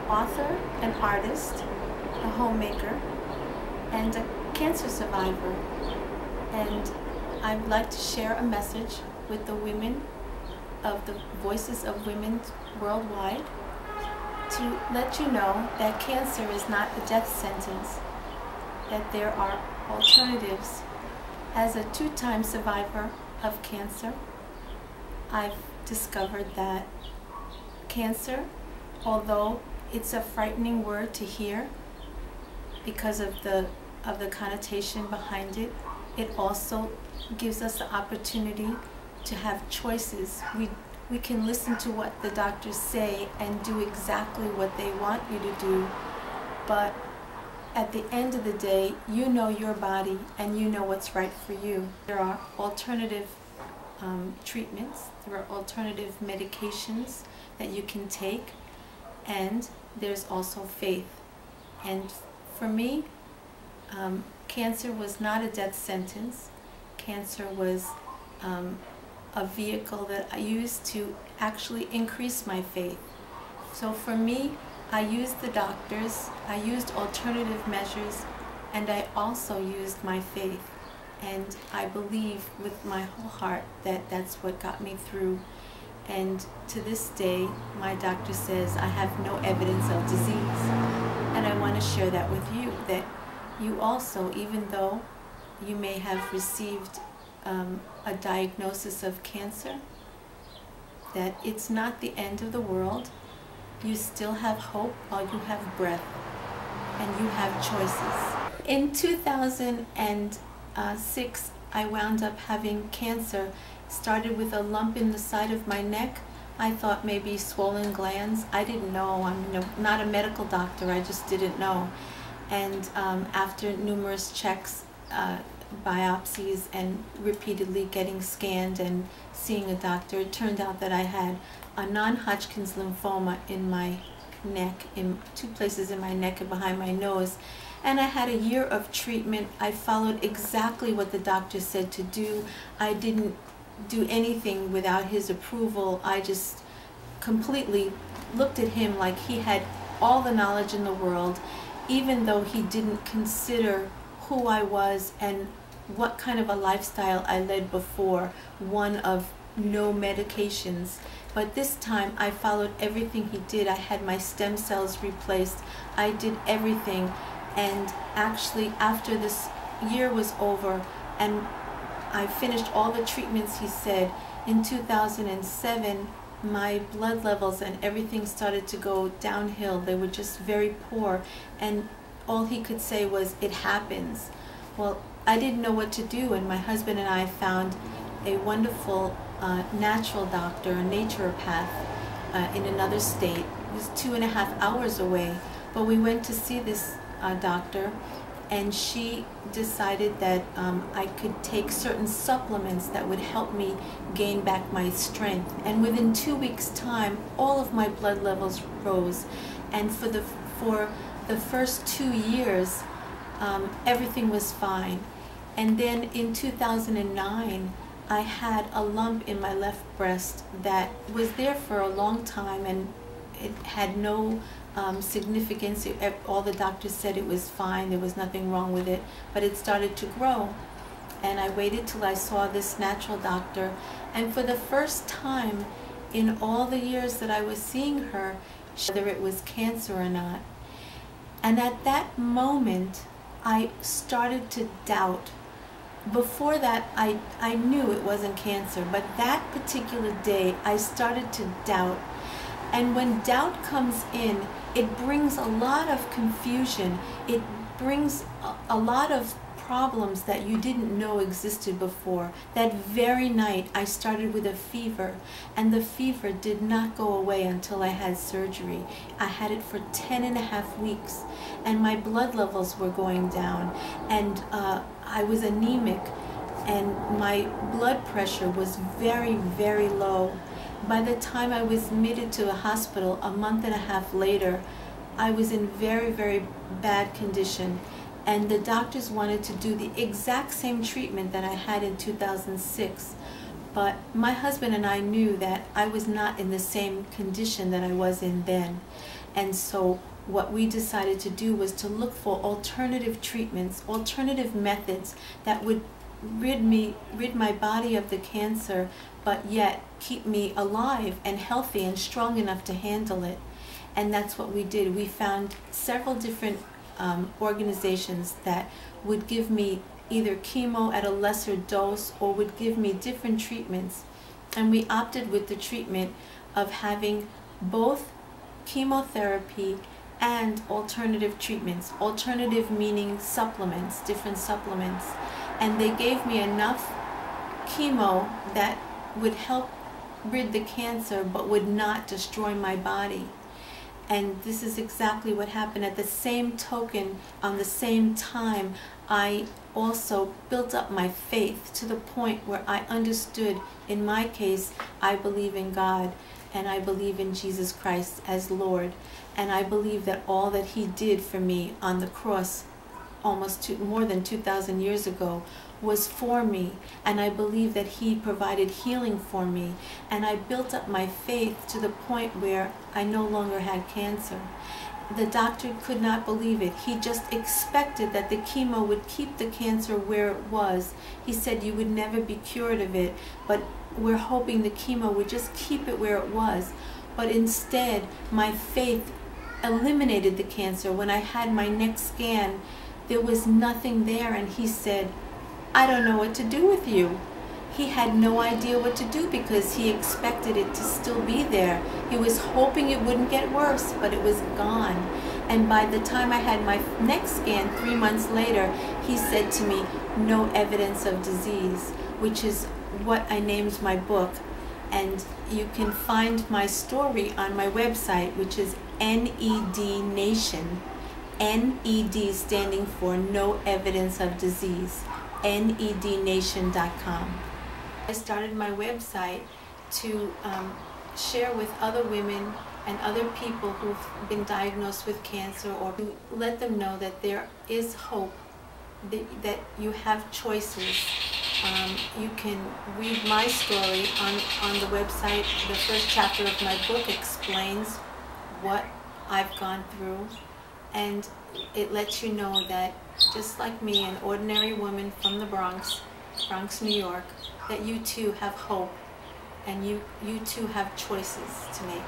author, an artist, a homemaker, and a cancer survivor. And I'd like to share a message with the women of the Voices of Women Worldwide to let you know that cancer is not a death sentence, that there are alternatives. As a two-time survivor of cancer, I've discovered that cancer, although it's a frightening word to hear because of the connotation behind it, it also gives us the opportunity to have choices. We can listen to what the doctors say and do exactly what they want you to do, but at the end of the day, you know your body and you know what's right for you. There are alternative treatments, there are alternative medications that you can take, and there's also faith. And for me, cancer was not a death sentence. Cancer was a vehicle that I used to actually increase my faith. So for me, I used the doctors, I used alternative measures, and I also used my faith. And I believe with my whole heart that that's what got me through. And to this day, my doctor says I have no evidence of disease. And I want to share that with you, that you also, even though you may have received a diagnosis of cancer, that it's not the end of the world. You still have hope while you have breath, and you have choices. In 2006, I wound up having cancer. Started with a lump in the side of my neck. I thought maybe swollen glands. I didn't know. I'm not a medical doctor. I just didn't know. And after numerous checks, biopsies, and repeatedly getting scanned and seeing a doctor, it turned out that I had a non-Hodgkin's lymphoma in my neck, in 2 places in my neck and behind my nose. And I had a year of treatment. I followed exactly what the doctor said to do. I didn't do anything without his approval. I just completely looked at him like he had all the knowledge in the world, even though he didn't consider who I was and what kind of a lifestyle I led before, one of no medications. But this time I followed everything he did. I had my stem cells replaced. I did everything. And actually, after this year was over and I finished all the treatments he said, in 2007, my blood levels and everything started to go downhill. They were just very poor. And all he could say was, "It happens." Well, I didn't know what to do, and my husband and I found a wonderful natural doctor, a naturopath in another state. It was 2.5 hours away, but we went to see this doctor, and she decided that I could take certain supplements that would help me gain back my strength. And within 2 weeks' time, all of my blood levels rose, and for the first 2 years, everything was fine. And then in 2009, I had a lump in my left breast that was there for a long time, and it had no significance. All the doctors said it was fine, there was nothing wrong with it, but it started to grow. And I waited till I saw this natural doctor, and for the first time in all the years that I was seeing her, whether it was cancer or not. And at that moment, I started to doubt. Before that, I knew it wasn't cancer, but that particular day, I started to doubt. And when doubt comes in, it brings a lot of confusion. It brings a lot of problems that you didn't know existed before. That very night, I started with a fever, and the fever did not go away until I had surgery. I had it for 10.5 weeks, and my blood levels were going down, and I was anemic, and my blood pressure was very, very low. By the time I was admitted to a hospital a 1.5 months later, I was in very, very bad condition. And the doctors wanted to do the exact same treatment that I had in 2006. But my husband and I knew that I was not in the same condition that I was in then. And so what we decided to do was to look for alternative treatments, alternative methods that would rid my body of the cancer, but yet keep me alive and healthy and strong enough to handle it. And that's what we did. We found several different organizations that would give me either chemo at a lesser dose or would give me different treatments. And we opted with the treatment of having both chemotherapy and alternative treatments. Alternative meaning supplements, different supplements. And they gave me enough chemo that would help rid the cancer but would not destroy my body. And this is exactly what happened. At the same token, on the same time, I also built up my faith to the point where I understood, in my case, I believe in God and I believe in Jesus Christ as Lord. And I believe that all that He did for me on the cross more than 2,000 years ago was for me, and I believe that He provided healing for me, and I built up my faith to the point where I no longer had cancer. The doctor could not believe it. He just expected that the chemo would keep the cancer where it was. He said you would never be cured of it, but we're hoping the chemo would just keep it where it was. But instead, my faith eliminated the cancer. When I had my next scan, there was nothing there, and he said, I don't know what to do with you. He had no idea what to do because he expected it to still be there. He was hoping it wouldn't get worse, but it was gone. And by the time I had my next scan 3 months later, he said to me, no evidence of disease, which is what I named my book. And you can find my story on my website, which is NED Nation. NED standing for No Evidence of Disease. NEDnation.com. I started my website to share with other women and other people who've been diagnosed with cancer, or to let them know that there is hope, that you have choices. You can read my story on the website. The first chapter of my book explains what I've gone through, and it lets you know that just like me, an ordinary woman from the Bronx, New York, that you too have hope and you too have choices to make.